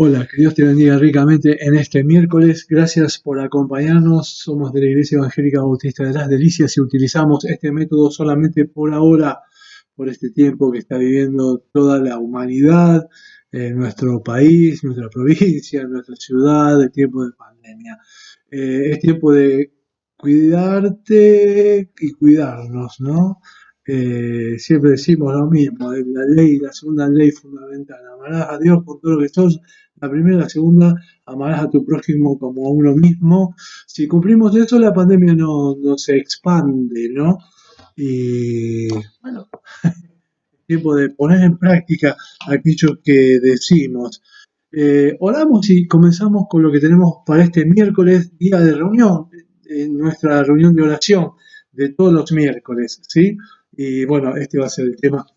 Hola, que Dios te bendiga ricamente en este miércoles. Gracias por acompañarnos. Somos de la Iglesia Evangélica Bautista de las Delicias y utilizamos este método solamente por ahora, por este tiempo que está viviendo toda la humanidad, nuestro país, nuestra provincia, nuestra ciudad, el tiempo de pandemia. Es tiempo de cuidarte y cuidarnos, ¿no? Siempre decimos lo mismo, la ley, la segunda ley fundamental, amarás a Dios con todo lo que sos. La primera y la segunda, amarás a tu prójimo como a uno mismo. Si cumplimos eso, la pandemia no se expande, ¿no? Y bueno, es tiempo de poner en práctica aquello que decimos. Oramos y comenzamos con lo que tenemos para este miércoles, día de reunión, nuestra reunión de oración de todos los miércoles, ¿sí? Y bueno, este va a ser el tema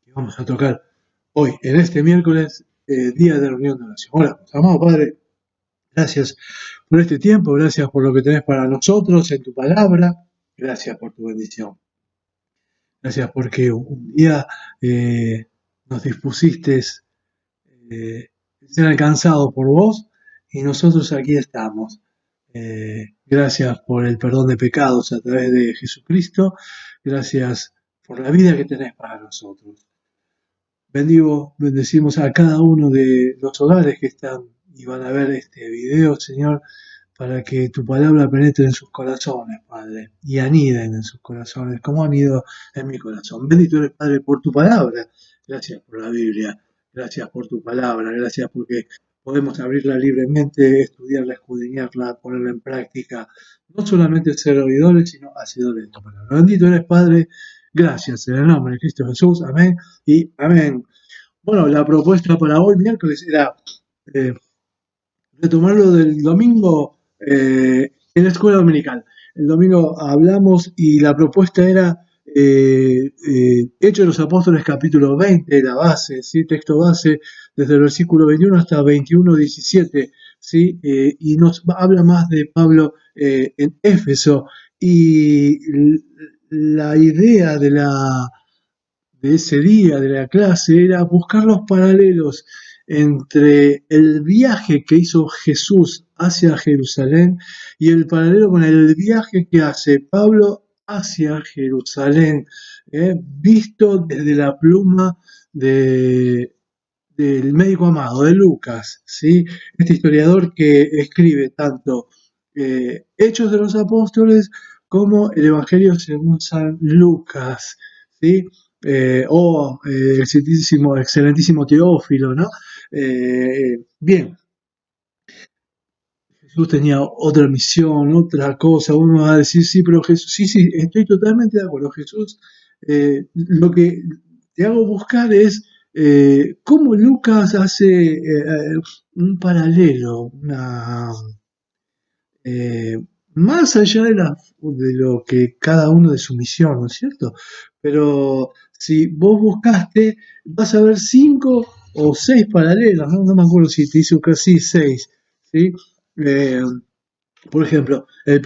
que vamos a tocar hoy, en este miércoles, día de reunión de oración. Oramos, amado Padre, gracias por este tiempo, gracias por lo que tenés para nosotros en tu palabra, gracias por tu bendición. Gracias porque un día nos dispusiste ser alcanzados por vos y nosotros aquí estamos. Gracias por el perdón de pecados a través de Jesucristo. Gracias por la vida que tenés para nosotros. Bendecimos a cada uno de los hogares que están y van a ver este video, Señor, para que tu palabra penetre en sus corazones, Padre, y aniden en sus corazones, como han ido en mi corazón. Bendito eres, Padre, por tu palabra. Gracias por la Biblia. Gracias por tu palabra. Gracias porque podemos abrirla libremente, estudiarla, escudriñarla, ponerla en práctica. No solamente ser oidores, sino hacedores de tu palabra. Bendito eres, Padre. Gracias en el nombre de Cristo Jesús. Amén y amén. Bueno, la propuesta para hoy miércoles era eh, retomar lo del domingo en la escuela dominical. El domingo hablamos y la propuesta era Hechos de los Apóstoles capítulo 20, la base, ¿sí? Texto base, desde el versículo 21 hasta 21:17, ¿sí? Y nos habla más de Pablo en Éfeso. Y la idea de ese día, de la clase, era buscar los paralelos entre el viaje que hizo Jesús hacia Jerusalén y el paralelo con el viaje que hace Pablo hacia Jerusalén, visto desde la pluma de, del médico amado, de Lucas, ¿sí? Este historiador que escribe tanto Hechos de los Apóstoles como el Evangelio según San Lucas, ¿sí? El excelentísimo Teófilo, ¿no? Bien, Jesús tenía otra misión, otra cosa. Uno va a decir, sí, pero Jesús, sí, estoy totalmente de acuerdo. Jesús, lo que te hago buscar es cómo Lucas hace un paralelo, eh, más allá de lo que cada uno de su misión, ¿no es cierto? Pero si vos buscaste, vas a ver 5 o 6 paralelos, ¿no? No me acuerdo si te hizo casi 6, ¿sí? Eh, por ejemplo, la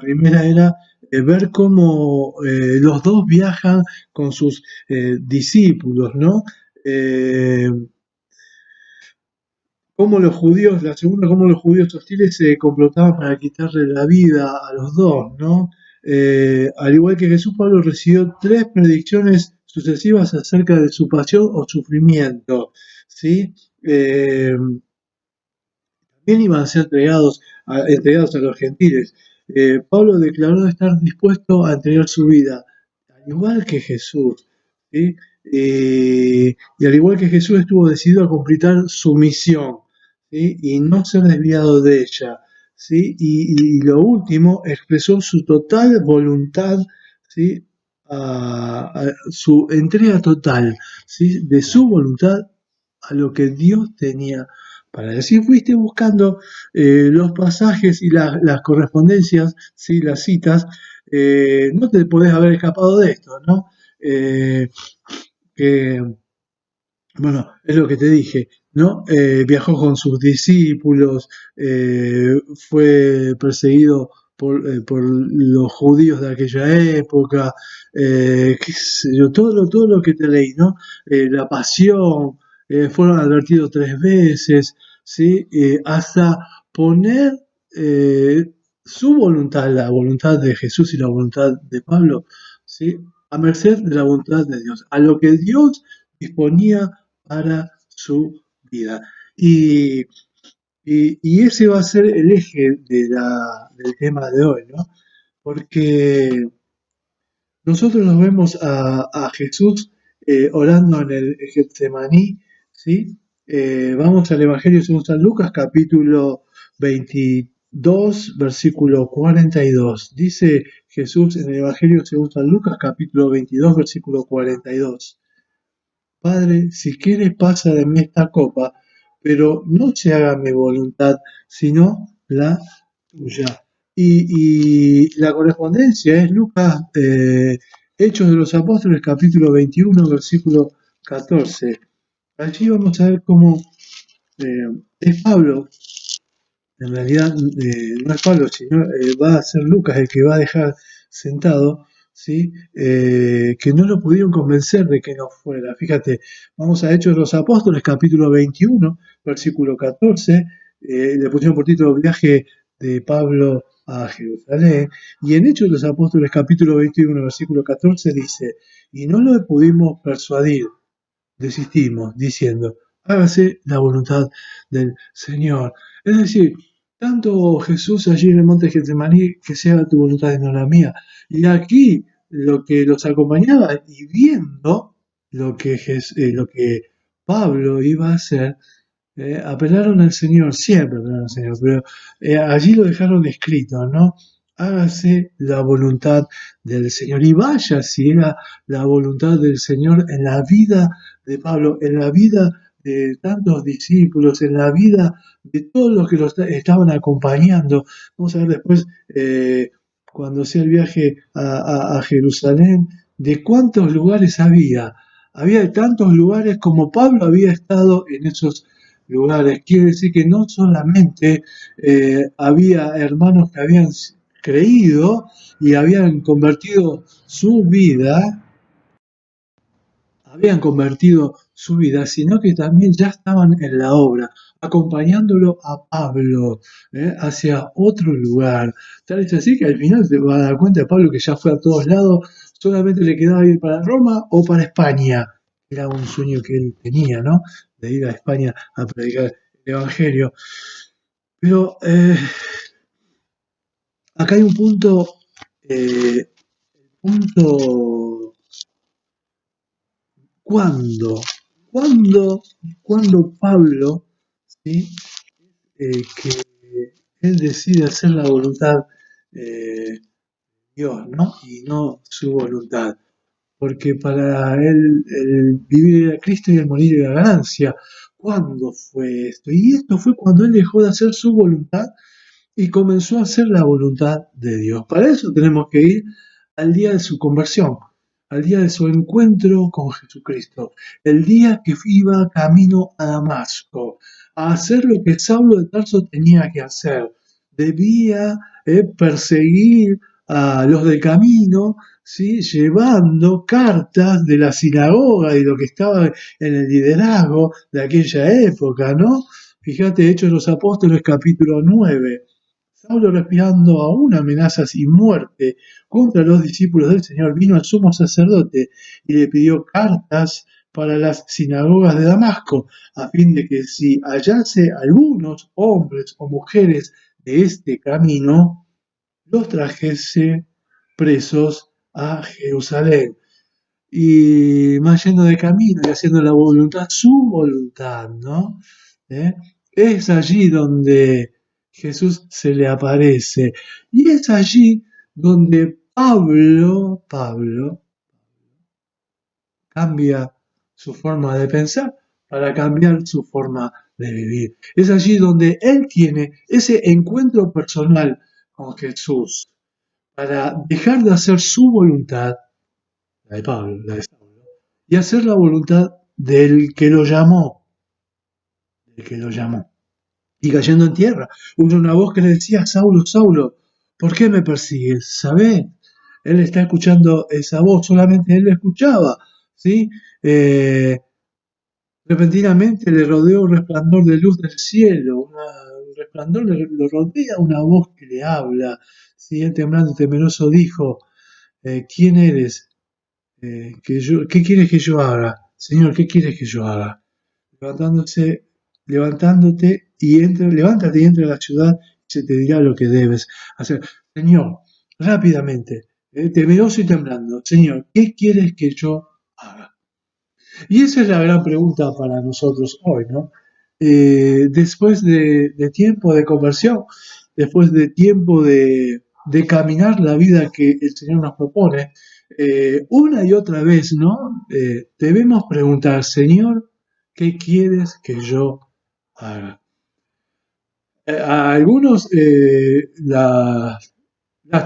primera era ver cómo los dos viajan con sus discípulos, ¿no? Eh, Cómo los judíos, la segunda, cómo los judíos hostiles se complotaban para quitarle la vida a los dos, ¿no? Al igual que Jesús, Pablo recibió 3 predicciones sucesivas acerca de su pasión o sufrimiento, ¿sí? También iban a ser entregados a los gentiles. Pablo declaró estar dispuesto a entregar su vida, al igual que Jesús, ¿sí? Y al igual que Jesús estuvo decidido a completar su misión, ¿sí? Y no ser desviado de ella, ¿sí? Y lo último, expresó su total voluntad, ¿sí? A su entrega total, ¿sí? De su voluntad a lo que Dios tenía para él. Si fuiste buscando los pasajes y las correspondencias, ¿sí? Las citas, no te podés haber escapado de esto, ¿no? Eh, que, bueno, es lo que te dije, ¿no? Viajó con sus discípulos, fue perseguido por los judíos de aquella época, qué sé yo, todo lo que te leí, ¿no? La pasión, fueron advertidos 3 veces, ¿sí? Hasta poner su voluntad, la voluntad de Jesús y la voluntad de Pablo, ¿sí? A merced de la voluntad de Dios, a lo que Dios disponía para su vida. Y, y ese va a ser el eje del tema de hoy, ¿no? Porque nosotros nos vemos a Jesús orando en el Getsemaní, ¿sí? Vamos al Evangelio según San Lucas, capítulo 22, versículo 42. Dice Jesús en el Evangelio según San Lucas, capítulo 22, versículo 42. Padre, si quieres pasa de mí esta copa, pero no se haga mi voluntad, sino la tuya. Y la correspondencia es Lucas, Hechos de los Apóstoles, capítulo 21, versículo 14. Allí vamos a ver cómo es Pablo, en realidad no es Pablo, sino va a ser Lucas el que va a dejar sentado, ¿sí? Que no lo pudieron convencer de que no fuera. Fíjate, vamos a Hechos de los Apóstoles, capítulo 21, versículo 14, le pusieron por título Viaje de Pablo a Jerusalén, y en Hechos de los Apóstoles, capítulo 21, versículo 14, dice, y no lo pudimos persuadir, desistimos, diciendo, hágase la voluntad del Señor. Es decir, tanto Jesús allí en el monte Getsemaní, que sea tu voluntad y no la mía. Y aquí lo que los acompañaba y viendo lo que Pablo iba a hacer, apelaron al Señor, siempre apelaron al Señor, pero allí lo dejaron escrito, ¿no? Hágase la voluntad del Señor. Y vaya si era la voluntad del Señor en la vida de Pablo, en la vida de tantos discípulos, en la vida de todos los que los estaban acompañando. Vamos a ver después, cuando sea el viaje a Jerusalén, de cuántos lugares había. Había tantos lugares como Pablo había estado en esos lugares. Quiere decir que no solamente había hermanos que habían creído y habían convertido su vida, sino que también ya estaban en la obra, acompañándolo a Pablo hacia otro lugar. Tal es así que al final se va a dar cuenta de Pablo que ya fue a todos lados, solamente le quedaba ir para Roma o para España. Era un sueño que él tenía, ¿no? De ir a España a predicar el Evangelio. Pero acá hay un eh, punto, ¿cuándo? ¿Cuándo, cuándo Pablo, ¿sí? Que él decide hacer la voluntad de Dios, ¿no? Y no su voluntad. Porque para él el vivir era Cristo y el morir era ganancia. ¿Cuándo fue esto? Y esto fue cuando él dejó de hacer su voluntad y comenzó a hacer la voluntad de Dios. Para eso tenemos que ir al día de su conversión, al día de su encuentro con Jesucristo, el día que iba camino a Damasco, a hacer lo que Saulo de Tarso tenía que hacer. Debía perseguir a los del camino, ¿sí? Llevando cartas de la sinagoga y lo que estaba en el liderazgo de aquella época, ¿no? Fíjate, Hechos de los Apóstoles, capítulo 9. Saulo, respirando aún amenazas y muerte contra los discípulos del Señor, vino al sumo sacerdote y le pidió cartas para las sinagogas de Damasco, a fin de que si hallase algunos hombres o mujeres de este camino, los trajese presos a Jerusalén. Y más yendo de camino y haciendo la voluntad, su voluntad, ¿no? ¿Eh? Es allí donde Jesús se le aparece. Y es allí donde Pablo cambia su forma de pensar para cambiar su forma de vivir. Es allí donde él tiene ese encuentro personal con Jesús para dejar de hacer su voluntad, la de Pablo, la de Saulo, y hacer la voluntad del que lo llamó, del que lo llamó. Y cayendo en tierra, hubo una voz que le decía, Saulo, Saulo, ¿por qué me persigues? ¿Sabés? Él está escuchando esa voz, solamente él la escuchaba, ¿sí? Repentinamente le rodeó un resplandor de luz del cielo, un resplandor lo rodea una voz que le habla. Sí, él temblando y temeroso dijo, ¿quién eres? ¿Qué quieres que yo haga? Señor, ¿qué quieres que yo haga? Levantándose, levantándote y entra, levántate y entra a la ciudad, y se te dirá lo que debes hacer. Señor, rápidamente, temeroso y temblando, Señor, ¿qué quieres que yo haga? Y esa es la gran pregunta para nosotros hoy, ¿no? Después de tiempo de conversión, después de tiempo de caminar la vida que el Señor nos propone, una y otra vez, ¿no? Debemos preguntar, Señor, ¿qué quieres que yo haga? A algunos las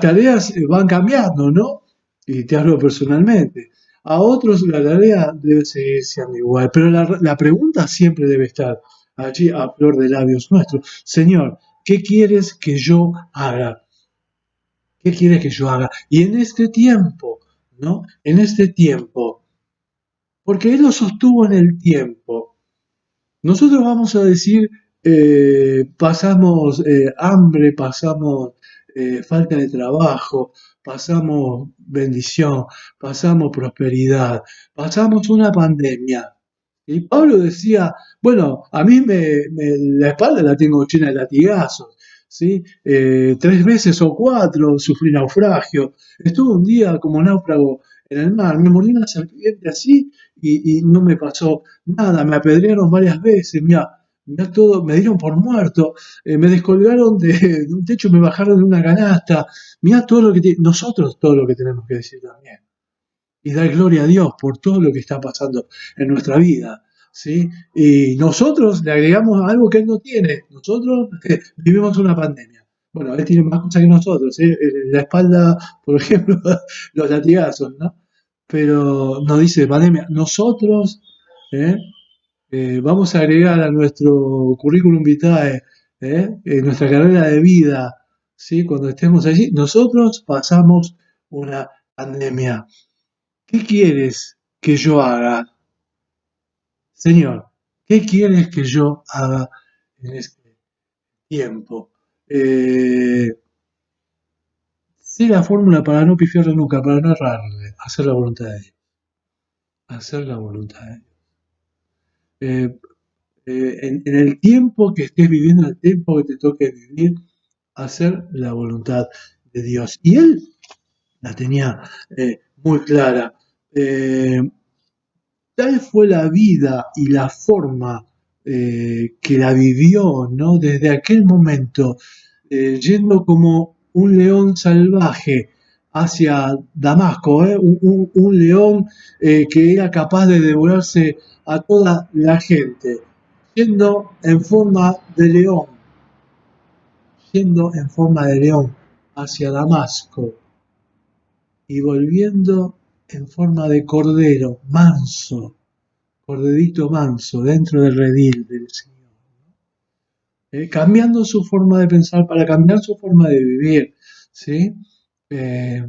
tareas van cambiando, ¿no? Y te hablo personalmente. A otros la tarea debe seguir siendo igual, pero la pregunta siempre debe estar allí a flor de labios nuestros. Señor, ¿qué quieres que yo haga? ¿Qué quieres que yo haga? Y en este tiempo, ¿no? En este tiempo, porque Él lo sostuvo en el tiempo. Nosotros vamos a decir, pasamos hambre, pasamos falta de trabajo, pasamos bendición, pasamos prosperidad, pasamos una pandemia. Y Pablo decía, bueno, a mí la espalda la tengo llena de latigazos, ¿sí? 3 veces o 4 sufrí naufragio, estuve un día como náufrago en el mar, me mordió una serpiente así y no me pasó nada, me apedrearon varias veces, mira todo, me dieron por muerto, me descolgaron de un techo, me bajaron de una canasta, mira todo lo que nosotros todo lo que tenemos que decir también y dar gloria a Dios por todo lo que está pasando en nuestra vida. ¿Sí? Y nosotros le agregamos algo que Él no tiene. Nosotros vivimos una pandemia. Bueno, Él tiene más cosas que nosotros. ¿Sí? En la espalda, por ejemplo, los latigazos, ¿no? Pero nos dice pandemia. Nosotros ¿eh? Vamos a agregar a nuestro currículum vitae, nuestra carrera de vida, ¿sí? Cuando estemos allí, nosotros pasamos una pandemia. ¿Qué quieres que yo haga? Señor, ¿qué quieres que yo haga en este tiempo? Sé la fórmula para no pifiarle nunca, para no errarle, hacer la voluntad de Dios. Hacer la voluntad de Dios. Eh, en el tiempo que estés viviendo, en el tiempo que te toque vivir, hacer la voluntad de Dios. Y él la tenía muy clara. Eh, Tal fue la vida y la forma que la vivió, ¿no? Desde aquel momento, yendo como un león salvaje hacia Damasco, un león que era capaz de devorarse a toda la gente, yendo en forma de león, yendo en forma de león hacia Damasco y volviendo en forma de cordero, manso, corderito manso, dentro del redil del Señor, cambiando su forma de pensar para cambiar su forma de vivir, ¿sí? Eh,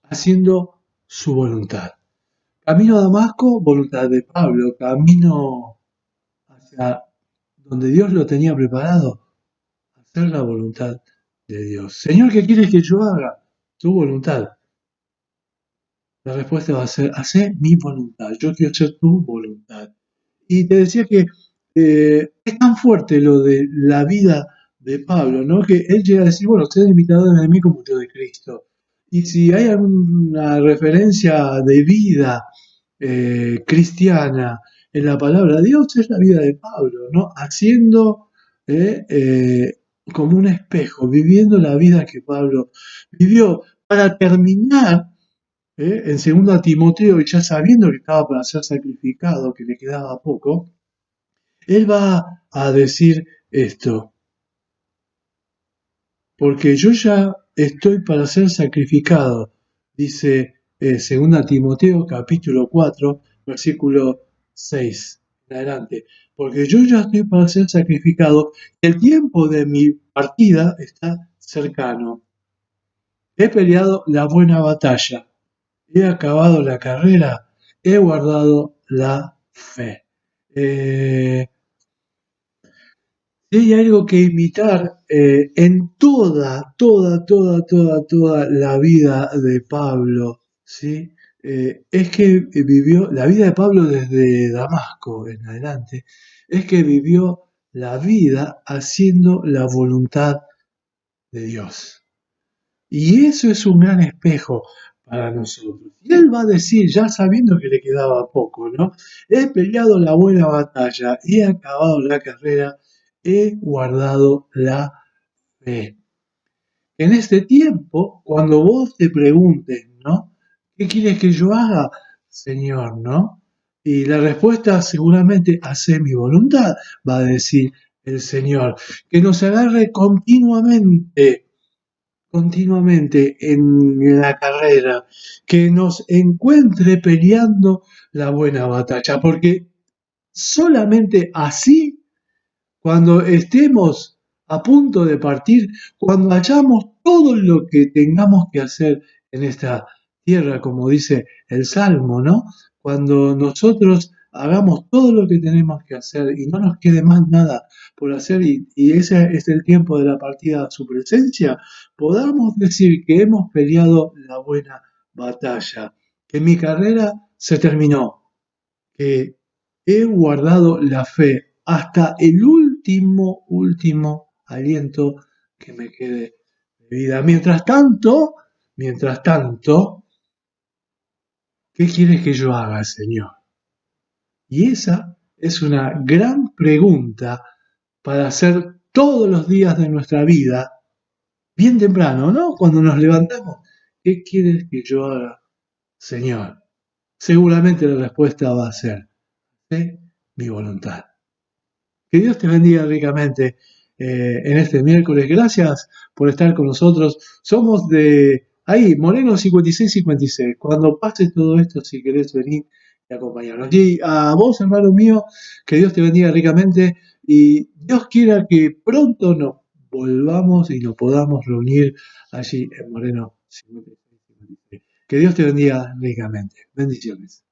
Haciendo su voluntad. Camino a Damasco, voluntad de Pablo, camino hacia donde Dios lo tenía preparado, hacer la voluntad de Dios. Señor, ¿qué quieres que yo haga? Tu voluntad. La respuesta va a ser, hacer mi voluntad. Yo quiero hacer tu voluntad. Y te decía que es tan fuerte lo de la vida de Pablo, ¿no? Que él llega a decir, bueno, ustedes imitadores de mí como yo de Cristo. Y si hay alguna referencia de vida cristiana en la palabra de Dios, es la vida de Pablo, ¿no? Haciendo como un espejo, viviendo la vida que Pablo vivió, para terminar en 2 Timoteo, y ya sabiendo que estaba para ser sacrificado, que le quedaba poco, él va a decir esto, porque yo ya estoy para ser sacrificado, dice 2 Timoteo capítulo 4, versículo 6 en adelante, porque yo ya estoy para ser sacrificado, el tiempo de mi partida está cercano. He peleado la buena batalla, he acabado la carrera, he guardado la fe. Eh, si hay algo que imitar en toda la vida de Pablo, ¿sí? Es que vivió la vida de Pablo desde Damasco en adelante, es que vivió la vida haciendo la voluntad de Dios. Y eso es un gran espejo para nosotros. Y él va a decir, ya sabiendo que le quedaba poco, ¿no? He peleado la buena batalla, he acabado la carrera, he guardado la fe. En este tiempo, cuando vos te preguntes, ¿no? ¿Qué quieres que yo haga, Señor, no? Y la respuesta seguramente, hace mi voluntad, va a decir el Señor. Que nos agarre continuamente en la carrera, que nos encuentre peleando la buena batalla, porque solamente así, cuando estemos a punto de partir, cuando hayamos todo lo que tengamos que hacer en esta tierra, como dice el Salmo, ¿no? Cuando nosotros hagamos todo lo que tenemos que hacer y no nos quede más nada por hacer, y ese es el tiempo de la partida a su presencia, podamos decir que hemos peleado la buena batalla, que mi carrera se terminó, que he guardado la fe hasta el último aliento que me quede de vida. Mientras tanto, ¿qué quieres que yo haga, Señor? Y esa es una gran pregunta para hacer todos los días de nuestra vida, bien temprano, ¿no? Cuando nos levantamos, ¿qué quieres que yo haga, Señor? Seguramente la respuesta va a ser, sé mi voluntad. Que Dios te bendiga ricamente en este miércoles. Gracias por estar con nosotros. Somos de ahí, Moreno 5656. Cuando pase todo esto, si querés venir y acompañarnos. Y a vos, hermano mío, que Dios te bendiga ricamente y Dios quiera que pronto nos volvamos y nos podamos reunir allí en Moreno 5656. Que Dios te bendiga ricamente. Bendiciones.